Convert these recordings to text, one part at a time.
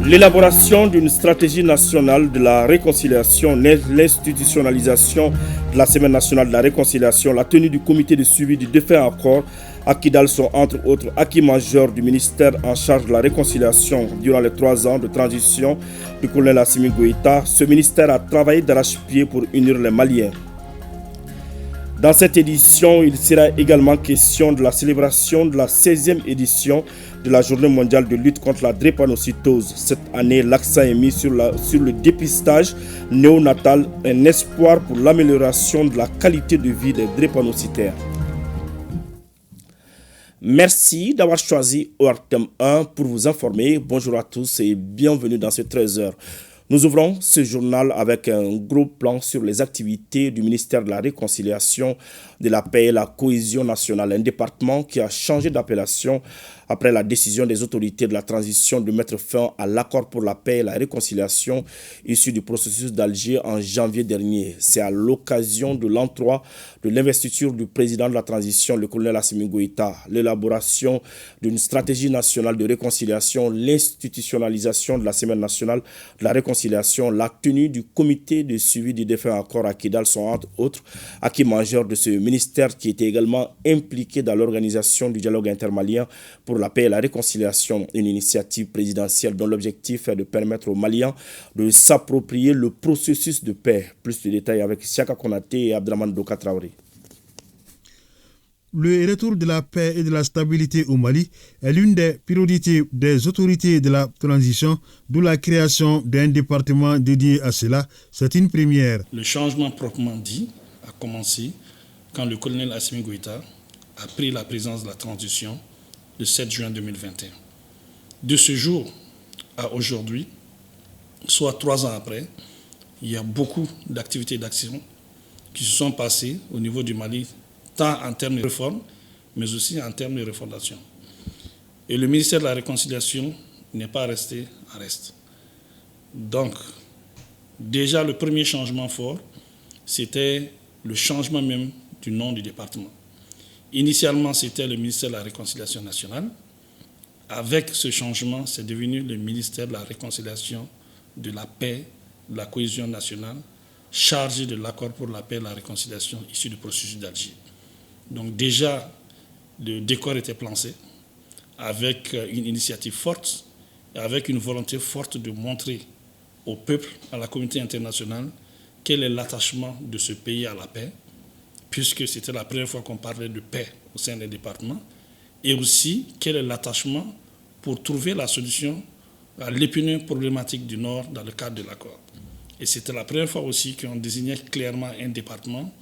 L'élaboration d'une stratégie nationale de la réconciliation, l'institutionnalisation de la Semaine nationale de la réconciliation, la tenue du comité de suivi du défunt accord à Kidal sont entre autres acquis majeurs du ministère en charge de la réconciliation durant les 3 ans de transition du colonel Assimi Goïta. Ce ministère a travaillé d'arrache-pied pour unir les Maliens. Dans cette édition, il sera également question de la célébration de la 16e édition de la Journée mondiale de lutte contre la drépanocytose. Cette année, l'accent est mis sur le dépistage néonatal, un espoir pour l'amélioration de la qualité de vie des drépanocytaires. Merci d'avoir choisi ORTM 1 pour vous informer. Bonjour à tous et bienvenue dans ce 13h. Nous ouvrons ce journal avec un gros plan sur les activités du ministère de la Réconciliation, de la Paix et la Cohésion nationale, un département qui a changé d'appellation après la décision des autorités de la transition de mettre fin à l'accord pour la paix et la réconciliation issu du processus d'Alger en janvier dernier. C'est à l'occasion de l'entroi de l'investiture du président de la transition, le colonel Assimi Goïta, l'élaboration d'une stratégie nationale de réconciliation, l'institutionnalisation de la Semaine nationale de la réconciliation, la tenue du comité de suivi du défunt accord à Kidal sont entre autres acquis majeurs de ce ministère qui était également impliqué dans l'organisation du dialogue intermalien pour la paix et la réconciliation, une initiative présidentielle dont l'objectif est de permettre aux Maliens de s'approprier le processus de paix. Plus de détails avec Siaka Konaté et Abdraman Doka Traoré. Le retour de la paix et de la stabilité au Mali est l'une des priorités des autorités de la transition, d'où la création d'un département dédié à cela. C'est une première. Le changement proprement dit a commencé quand le colonel Assimi Goïta a pris la présidence de la transition le 7 juin 2021. De ce jour à aujourd'hui, soit 3 ans après, il y a beaucoup d'activités d'action qui se sont passées au niveau du Mali, tant en termes de réforme, mais aussi en termes de refondation. Et le ministère de la Réconciliation n'est pas resté en reste. Donc, déjà le premier changement fort, c'était le changement même du nom du département. Initialement, c'était le ministère de la Réconciliation nationale. Avec ce changement, c'est devenu le ministère de la Réconciliation, de la Paix, de la Cohésion nationale, chargé de l'accord pour la paix et la réconciliation issu du processus d'Alger. Donc déjà, le décor était planché avec une initiative forte, avec une volonté forte de montrer au peuple, à la communauté internationale, quel est l'attachement de ce pays à la paix, puisque c'était la première fois qu'on parlait de paix au sein des départements, et aussi quel est l'attachement pour trouver la solution à l'épineuse problématique du Nord dans le cadre de l'accord. Et c'était la première fois aussi qu'on désignait clairement un département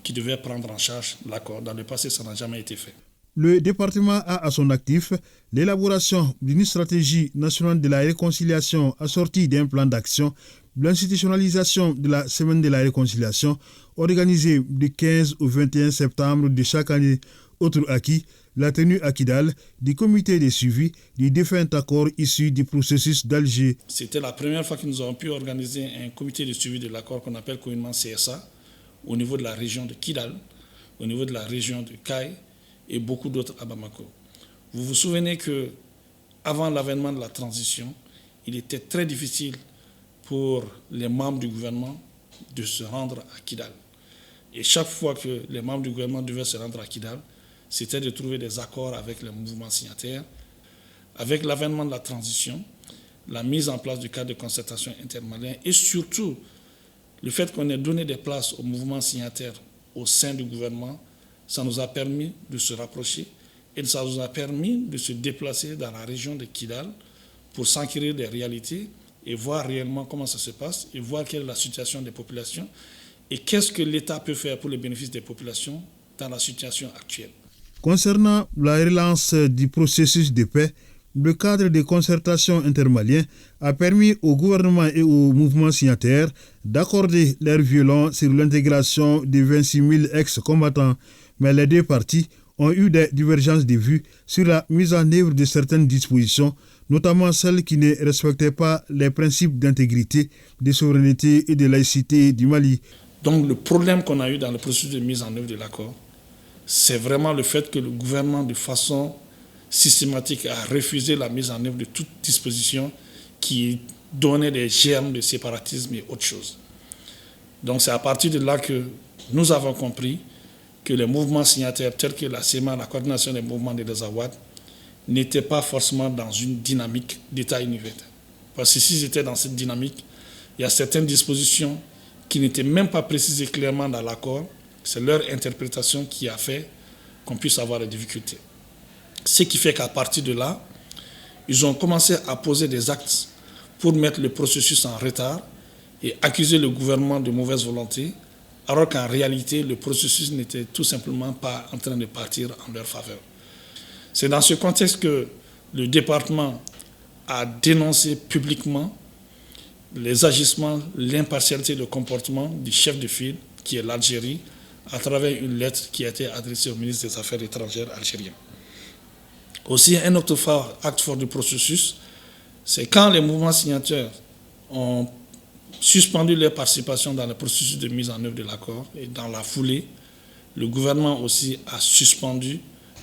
qui devait prendre en charge l'accord. Dans le passé, ça n'a jamais été fait. Le département a à son actif l'élaboration d'une stratégie nationale de la réconciliation assortie d'un plan d'action, l'institutionnalisation de la Semaine de la réconciliation organisée du 15 au 21 septembre de chaque année. Autre acquis, la tenue à Kidal du comité de suivi du défunt accord issu du processus d'Alger. C'était la première fois que nous avons pu organiser un comité de suivi de l'accord qu'on appelle communément CSA au niveau de la région de Kidal, au niveau de la région de Kay et beaucoup d'autres à Bamako. Vous vous souvenez que avant l'avènement de la transition, il était très difficile pour les membres du gouvernement de se rendre à Kidal. Et chaque fois que les membres du gouvernement devaient se rendre à Kidal, c'était de trouver des accords avec les mouvements signataires. Avec l'avènement de la transition, la mise en place du cadre de concertation intermalien et surtout le fait qu'on ait donné des places aux mouvements signataires au sein du gouvernement, ça nous a permis de se rapprocher et ça nous a permis de se déplacer dans la région de Kidal pour s'enquérir des réalités et voir réellement comment ça se passe et voir quelle est la situation des populations et qu'est-ce que l'État peut faire pour le bénéfice des populations dans la situation actuelle. Concernant la relance du processus de paix, le cadre de concertation intermalien a permis au gouvernement et aux mouvements signataires d'accorder leur violon sur l'intégration de 26 000 ex-combattants. Mais les deux parties ont eu des divergences de vues sur la mise en œuvre de certaines dispositions, notamment celles qui ne respectaient pas les principes d'intégrité, de souveraineté et de laïcité du Mali. Donc le problème qu'on a eu dans le processus de mise en œuvre de l'accord, c'est vraiment le fait que le gouvernement, de façon systématique, a refusé la mise en œuvre de toute disposition qui donnait des germes de séparatisme et autre chose. Donc c'est à partir de là que nous avons compris que les mouvements signataires tels que la CEMA, la coordination des mouvements des Awad, n'étaient pas forcément dans une dynamique d'État unitaire. Parce que s'ils étaient dans cette dynamique, il y a certaines dispositions qui n'étaient même pas précisées clairement dans l'accord. C'est leur interprétation qui a fait qu'on puisse avoir des difficultés. Ce qui fait qu'à partir de là, ils ont commencé à poser des actes pour mettre le processus en retard et accuser le gouvernement de mauvaise volonté, alors qu'en réalité, le processus n'était tout simplement pas en train de partir en leur faveur. C'est dans ce contexte que le département a dénoncé publiquement les agissements, l'impartialité de comportement du chef de file, qui est l'Algérie, à travers une lettre qui a été adressée au ministre des Affaires étrangères algérien. Aussi, un autre acte fort du processus, c'est quand les mouvements signataires ont suspendu leur participation dans le processus de mise en œuvre de l'accord, et dans la foulée, le gouvernement aussi a suspendu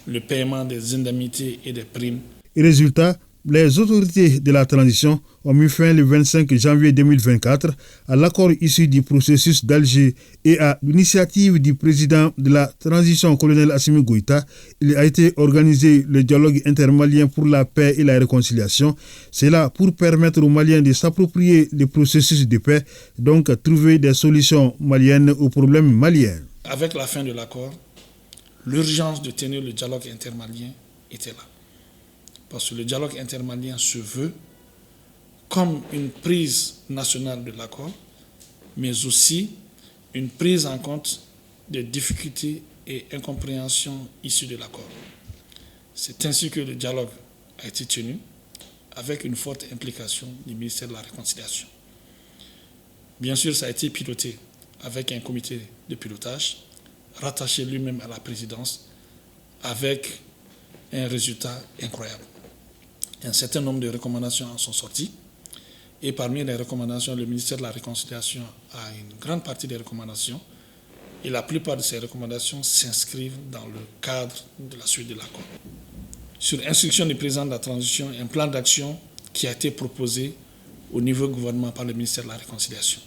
le paiement des indemnités et des primes. Et résultat, les autorités de la transition ont mis fin le 25 janvier 2024 à l'accord issu du processus d'Alger et à l'initiative du président de la transition, colonel Assimi Goïta. Il a été organisé le dialogue intermalien pour la paix et la réconciliation. C'est là pour permettre aux Maliens de s'approprier le processus de paix, donc trouver des solutions maliennes aux problèmes maliens. Avec la fin de l'accord, l'urgence de tenir le dialogue intermalien était là. Parce que le dialogue intermalien se veut comme une prise nationale de l'accord, mais aussi une prise en compte des difficultés et incompréhensions issues de l'accord. C'est ainsi que le dialogue a été tenu, avec une forte implication du ministère de la Réconciliation. Bien sûr, ça a été piloté avec un comité de pilotage, rattaché lui-même à la présidence, avec un résultat incroyable. Un certain nombre de recommandations en sont sorties. Et parmi les recommandations, le ministère de la Réconciliation a une grande partie des recommandations. Et la plupart de ces recommandations s'inscrivent dans le cadre de la suite de l'accord. Sur instruction du président de la transition, un plan d'action qui a été proposé au niveau du gouvernement par le ministère de la Réconciliation.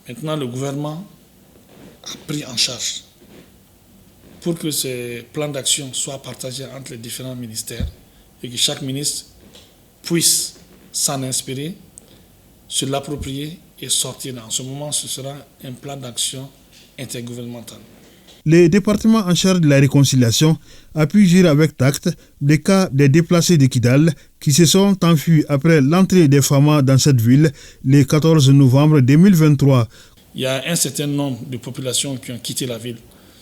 Maintenant, le gouvernement a pris en charge pour que ces plans d'action soient partagés entre les différents ministères et que chaque ministre puisse s'en inspirer, se l'approprier et sortir. En ce moment, ce sera un plan d'action intergouvernemental. Le département en charge de la réconciliation a pu gérer avec tact le cas des déplacés de Kidal qui se sont enfuis après l'entrée des FAMA dans cette ville le 14 novembre 2023. Il y a un certain nombre de populations qui ont quitté la ville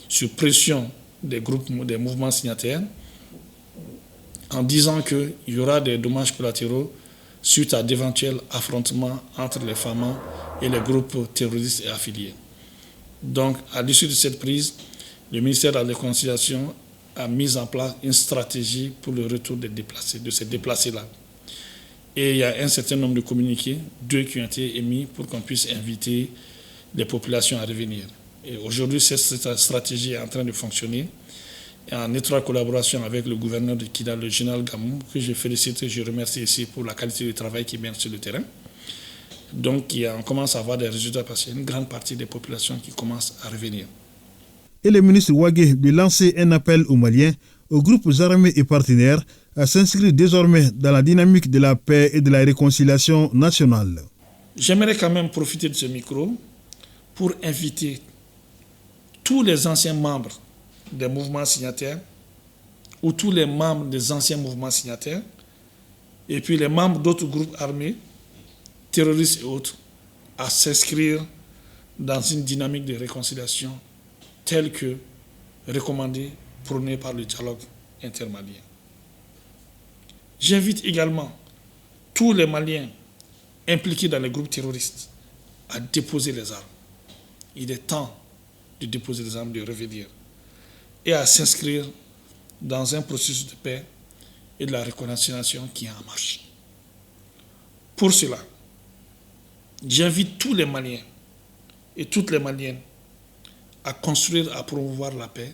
sur pression des groupes, des mouvements signataires, en disant qu'il y aura des dommages collatéraux suite à d'éventuels affrontements entre les FAMA et les groupes terroristes et affiliés. Donc, à l'issue de cette prise, le ministère de la Réconciliation a mis en place une stratégie pour le retour des déplacés, de ces déplacés-là. Et il y a un certain nombre de communiqués, 2 qui ont été émis pour qu'on puisse inviter les populations à revenir. Et aujourd'hui, cette stratégie est en train de fonctionner, en étroite collaboration avec le gouverneur de Kidal, le général Gamou, que je félicite et je remercie ici pour la qualité du travail qu'il mène sur le terrain. Donc, on commence à avoir des résultats parce qu'il y a une grande partie des populations qui commencent à revenir. Et le ministre Ouagué de lancer un appel aux Maliens, aux groupes armés et partenaires, à s'inscrire désormais dans la dynamique de la paix et de la réconciliation nationale. J'aimerais quand même profiter de ce micro pour inviter tous les anciens membres des mouvements signataires ou tous les membres des anciens mouvements signataires et puis les membres d'autres groupes armés, terroristes et autres, à s'inscrire dans une dynamique de réconciliation telle que recommandée, prônée par le dialogue intermalien. J'invite également tous les Maliens impliqués dans les groupes terroristes à déposer les armes. Il est temps de déposer les armes, de revenir et à s'inscrire dans un processus de paix et de la réconciliation qui est en marche. Pour cela, j'invite tous les Maliens et toutes les Maliennes à construire, à promouvoir la paix,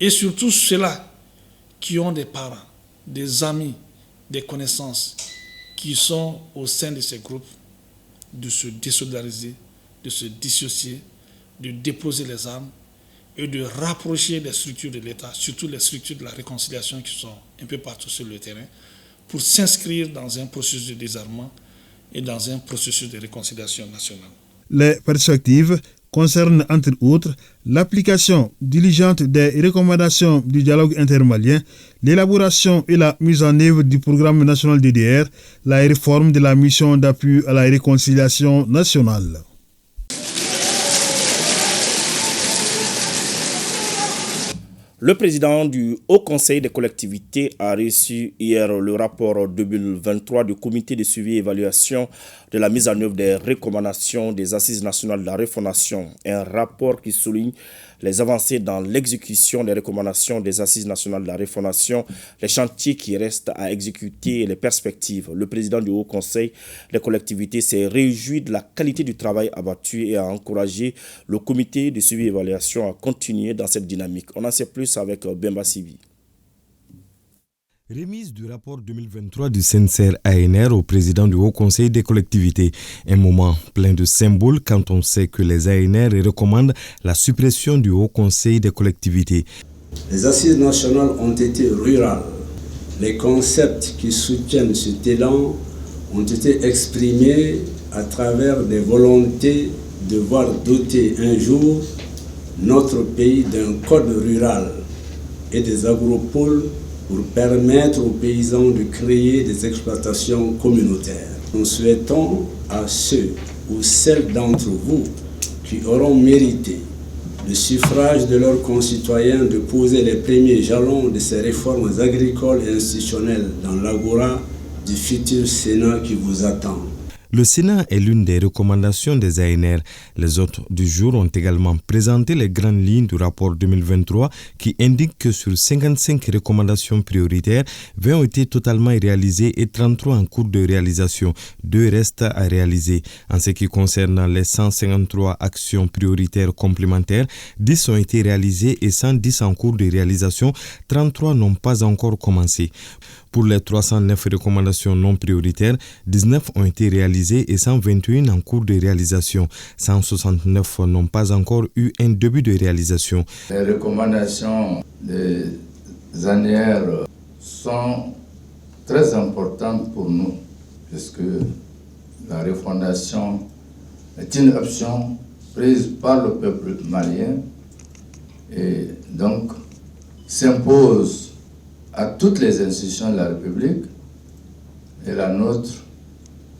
et surtout ceux-là qui ont des parents, des amis, des connaissances qui sont au sein de ces groupes de se désolidariser, de se dissocier, de déposer les armes et de rapprocher les structures de l'État, surtout les structures de la réconciliation qui sont un peu partout sur le terrain, pour s'inscrire dans un processus de désarmement et dans un processus de réconciliation nationale. Les perspectives concernent entre autres l'application diligente des recommandations du dialogue intermalien, l'élaboration et la mise en œuvre du programme national DDR, la réforme de la mission d'appui à la réconciliation nationale. Le président du Haut Conseil des collectivités a reçu hier le rapport 2023 du comité de suivi et évaluation de la mise en œuvre des recommandations des Assises nationales de la refondation. Un rapport qui souligne les avancées dans l'exécution des recommandations des Assises nationales de la refondation, les chantiers qui restent à exécuter et les perspectives. Le président du Haut Conseil des collectivités s'est réjoui de la qualité du travail abattu et a encouragé le comité de suivi et évaluation à continuer dans cette dynamique. On en sait plus avec Bemba Sivi. Remise du rapport 2023 du CNCR-ANR au président du Haut Conseil des collectivités. Un moment plein de symboles quand on sait que les ANR recommandent la suppression du Haut Conseil des collectivités. Les assises nationales ont été rurales. Les concepts qui soutiennent cet élan ont été exprimés à travers des volontés de voir doter un jour notre pays d'un code rural et des agropoles pour permettre aux paysans de créer des exploitations communautaires. Nous souhaitons à ceux ou celles d'entre vous qui auront mérité le suffrage de leurs concitoyens de poser les premiers jalons de ces réformes agricoles et institutionnelles dans l'agora du futur Sénat qui vous attend. Le Sénat est l'une des recommandations des ANR. Les hôtes du jour ont également présenté les grandes lignes du rapport 2023 qui indique que sur 55 recommandations prioritaires, 20 ont été totalement réalisées et 33 en cours de réalisation. 2 restent à réaliser. En ce qui concerne les 153 actions prioritaires complémentaires, 10 ont été réalisées et 110 en cours de réalisation. 33 n'ont pas encore commencé. Pour les 309 recommandations non prioritaires, 19 ont été réalisées et 121 en cours de réalisation. 169 n'ont pas encore eu un début de réalisation. Les recommandations des ANR sont très importantes pour nous, puisque la refondation est une option prise par le peuple malien et donc s'impose à toutes les institutions de la République et la nôtre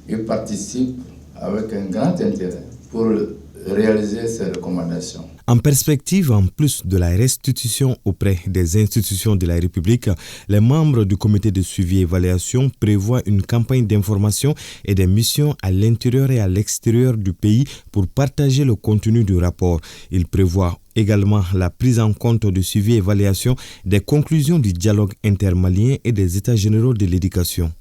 y participe avec un grand intérêt pour réaliser ces recommandations. En perspective, en plus de la restitution auprès des institutions de la République, les membres du comité de suivi et évaluation prévoient une campagne d'information et des missions à l'intérieur et à l'extérieur du pays pour partager le contenu du rapport. Ils prévoient également la prise en compte du suivi et évaluation des conclusions du dialogue intermalien et des états généraux de l'éducation.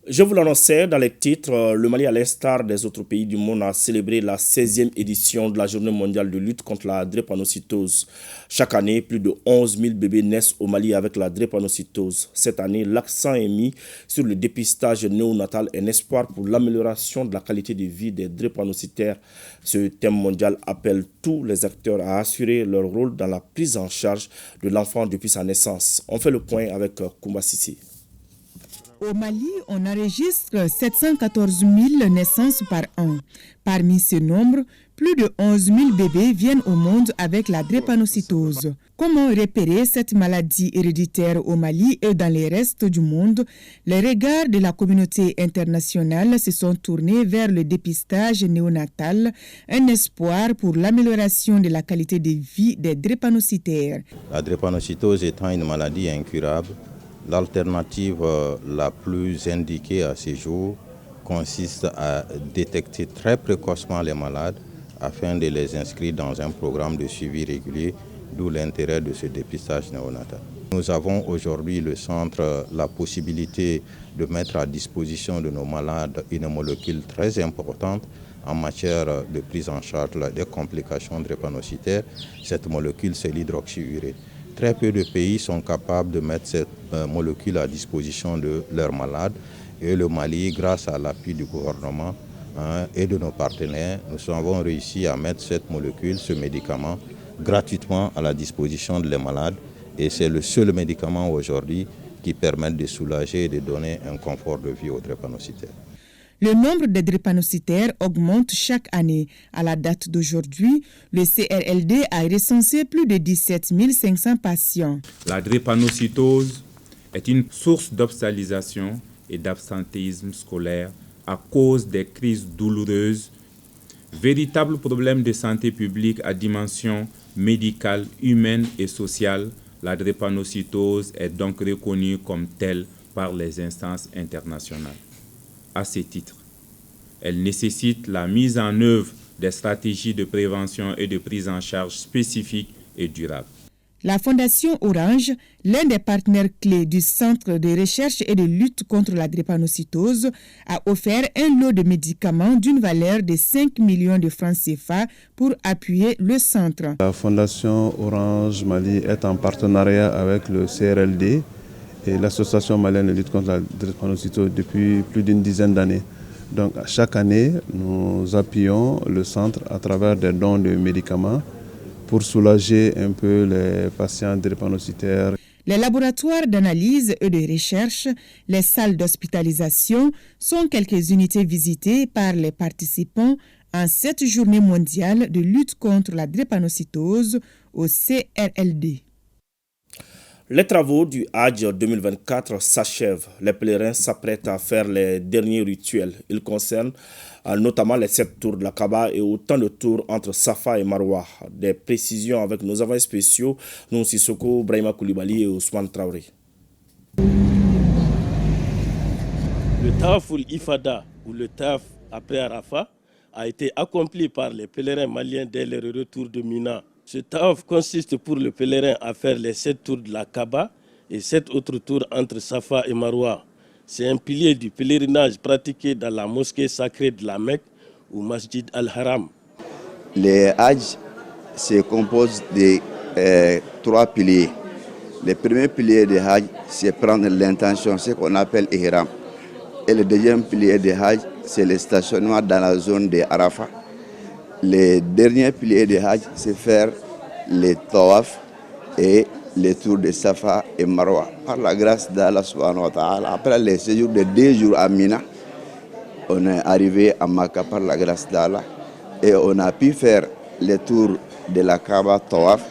Je vous l'annonçais dans les titres, le Mali, à l'instar des autres pays du monde, a célébré la 16e édition de la Journée mondiale de lutte contre la drépanocytose. Chaque année, plus de 11 000 bébés naissent au Mali avec la drépanocytose. Cette année, l'accent est mis sur le dépistage néonatal, un espoir pour l'amélioration de la qualité de vie des drépanocytaires. Ce thème mondial appelle tous les acteurs à assurer leur rôle dans la prise en charge de l'enfant depuis sa naissance. On fait le point avec Koumba Sissi. Au Mali, on enregistre 714 000 naissances par an. Parmi ce nombre, plus de 11 000 bébés viennent au monde avec la drépanocytose. Comment repérer cette maladie héréditaire au Mali et dans les restes du monde? Les regards de la communauté internationale se sont tournés vers le dépistage néonatal, un espoir pour l'amélioration de la qualité de vie des drépanocytaires. La drépanocytose étant une maladie incurable, l'alternative la plus indiquée à ce jour consiste à détecter très précocement les malades afin de les inscrire dans un programme de suivi régulier, d'où l'intérêt de ce dépistage néonatal. Nous avons aujourd'hui le centre la possibilité de mettre à disposition de nos malades une molécule très importante en matière de prise en charge des complications drépanocytaires. Cette molécule, c'est l'hydroxyurée. Très peu de pays sont capables de mettre cette molécule à disposition de leurs malades Et le Mali, grâce à l'appui du gouvernement et de nos partenaires, nous avons réussi à mettre cette molécule, ce médicament, gratuitement à la disposition des malades. Et c'est le seul médicament aujourd'hui qui permet de soulager et de donner un confort de vie aux drépanocytaires. Le nombre de drépanocytaires augmente chaque année. À la date d'aujourd'hui, le CRLD a recensé plus de 17 500 patients. La drépanocytose est une source d'hospitalisation et d'absentéisme scolaire à cause des crises douloureuses. Véritable problème de santé publique à dimension médicale, humaine et sociale, la drépanocytose est donc reconnue comme telle par les instances internationales. À ce titre, elle nécessite la mise en œuvre des stratégies de prévention et de prise en charge spécifiques et durables. La Fondation Orange, l'un des partenaires clés du Centre de recherche et de lutte contre la drépanocytose, a offert un lot de médicaments d'une valeur de 5 millions de francs CFA pour appuyer le centre. La Fondation Orange Mali est en partenariat avec le CRLD et l'Association malienne de lutte contre la drépanocytose depuis plus d'une dizaine d'années. Donc chaque année, nous appuyons le centre à travers des dons de médicaments pour soulager un peu les patients drépanocytaires. Les laboratoires d'analyse et de recherche, les salles d'hospitalisation sont quelques unités visitées par les participants en cette journée mondiale de lutte contre la drépanocytose au CRLD. Les travaux du Hajj 2024 s'achèvent. Les pèlerins s'apprêtent à faire les derniers rituels. Ils concernent notamment les 7 tours de la Kaaba et autant de tours entre Safa et Marwa. Des précisions avec nos envoyés spéciaux, nous Sissoko, Brahima Koulibaly et Ousmane Traoré. Le Tawaf ul-Ifada ou le Tawaf après Arafat a été accompli par les pèlerins maliens dès leur retour de Mina. Ce tawaf consiste pour le pèlerin à faire les 7 tours de la Kaaba et 7 autres tours entre Safa et Marwa. C'est un pilier du pèlerinage pratiqué dans la mosquée sacrée de la Mecque ou Masjid al-Haram. Le Hajj se compose de 3 piliers. Le premier pilier de Hajj, c'est prendre l'intention, ce qu'on appelle Ihram. Et le deuxième pilier de Hajj, c'est le stationnement dans la zone de Arafat. Le dernier pilier de Hajj, c'est faire les tawaf et les tours de Safa et Marwa. Par la grâce d'Allah subhanahu wa ta'ala, après le séjour de 2 jours à Mina, on est arrivé à Makkah par la grâce d'Allah et on a pu faire les tours de la Kaaba tawaf,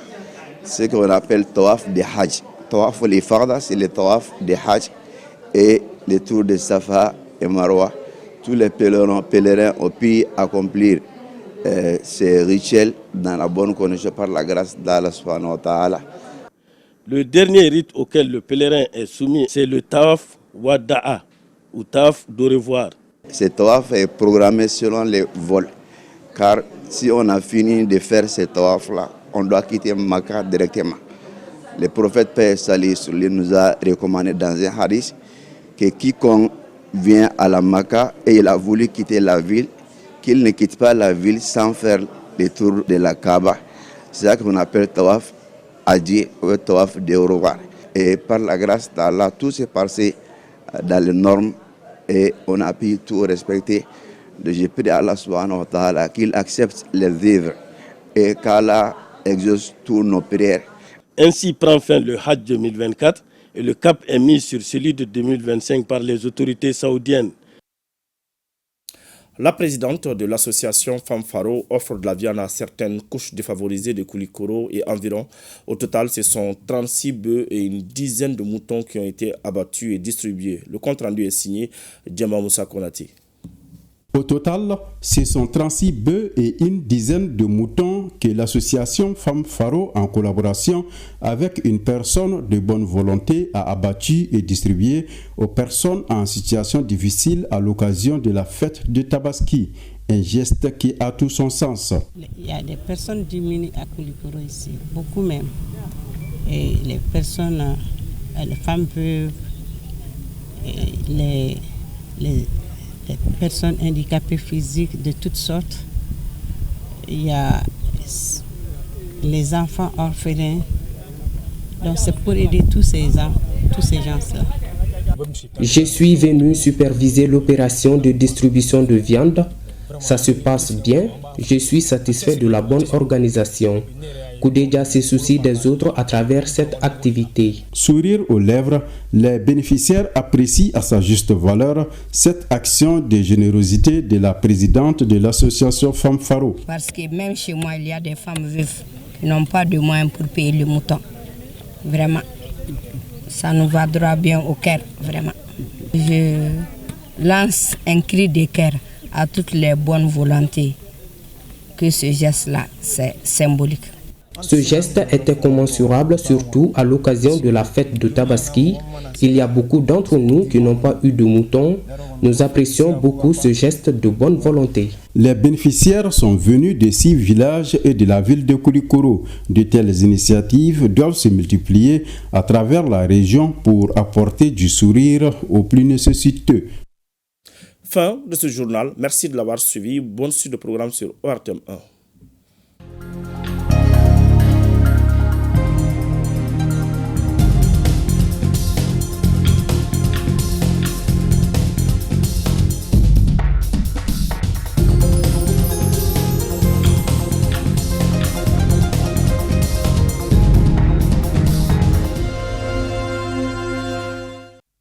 ce qu'on appelle tawaf de Hajj. Tawaf al-Ifada, c'est le tawaf de Hajj et les tours de Safa et Marwa. Tous les pèlerins ont pu accomplir ces rituels dans la bonne condition par la grâce d'Allah subhanahu wa ta'ala. Le dernier rite auquel le pèlerin est soumis, c'est le Tawaf Wada'a ou Tawaf d'au revoir. Ce tawaf est programmé selon les vols, car si on a fini de faire ce tawaf-là, on doit quitter Makkah directement. Le prophète paix et salut sur lui nous a recommandé dans un hadith que quiconque vient à la Makkah et il a voulu quitter la ville, qu'il ne quitte pas la ville sans faire le tour de la Kaaba. C'est ça qu'on appelle Tawaf Hajji ou Tawaf de revoir. Et par la grâce d'Allah, tout s'est passé dans les normes et on a pu tout respecter. Je prie à Allah subhanahu wa ta'ala qu'il accepte les vivres et qu'Allah exauce tous nos prières. Ainsi prend fin le Hajj 2024 et le cap est mis sur celui de 2025 par les autorités saoudiennes. La présidente de l'association Femmes Faro offre de la viande à certaines couches défavorisées de Koulikoro et environ. Au total, ce sont 36 bœufs et une dizaine de moutons qui ont été abattus et distribués. Le compte rendu est signé Djema Moussa Konati. Au total, ce sont 36 bœufs et une dizaine de moutons que l'association Femmes Faro, en collaboration avec une personne de bonne volonté, a abattu et distribué aux personnes en situation difficile à l'occasion de la fête de Tabaski. Un geste qui a tout son sens. Il y a des personnes diminuées à Koulikoro ici, beaucoup même. Et les personnes, les femmes veuves, les personnes handicapées physiques de toutes sortes. Il y a les enfants orphelins. Donc c'est pour aider tous ces gens-là. Je suis venu superviser l'opération de distribution de viande. Ça se passe bien. Je suis satisfait de la bonne organisation. Koudeja se soucie des autres à travers cette activité. Sourire aux lèvres, les bénéficiaires apprécient à sa juste valeur cette action de générosité de la présidente de l'association Femmes Faro. Parce que même chez moi, il y a des femmes veuves qui n'ont pas de moyens pour payer le mouton. Vraiment, ça nous va droit bien au cœur, vraiment. Je lance un cri de cœur à toutes les bonnes volontés que ce geste-là, c'est symbolique. Ce geste était commensurable, surtout à l'occasion de la fête de Tabaski. Il y a beaucoup d'entre nous qui n'ont pas eu de mouton. Nous apprécions beaucoup ce geste de bonne volonté. Les bénéficiaires sont venus de 6 villages et de la ville de Koulikoro. De telles initiatives doivent se multiplier à travers la région pour apporter du sourire aux plus nécessiteux. Fin de ce journal. Merci de l'avoir suivi. Bonne suite de programme sur ORTM 1.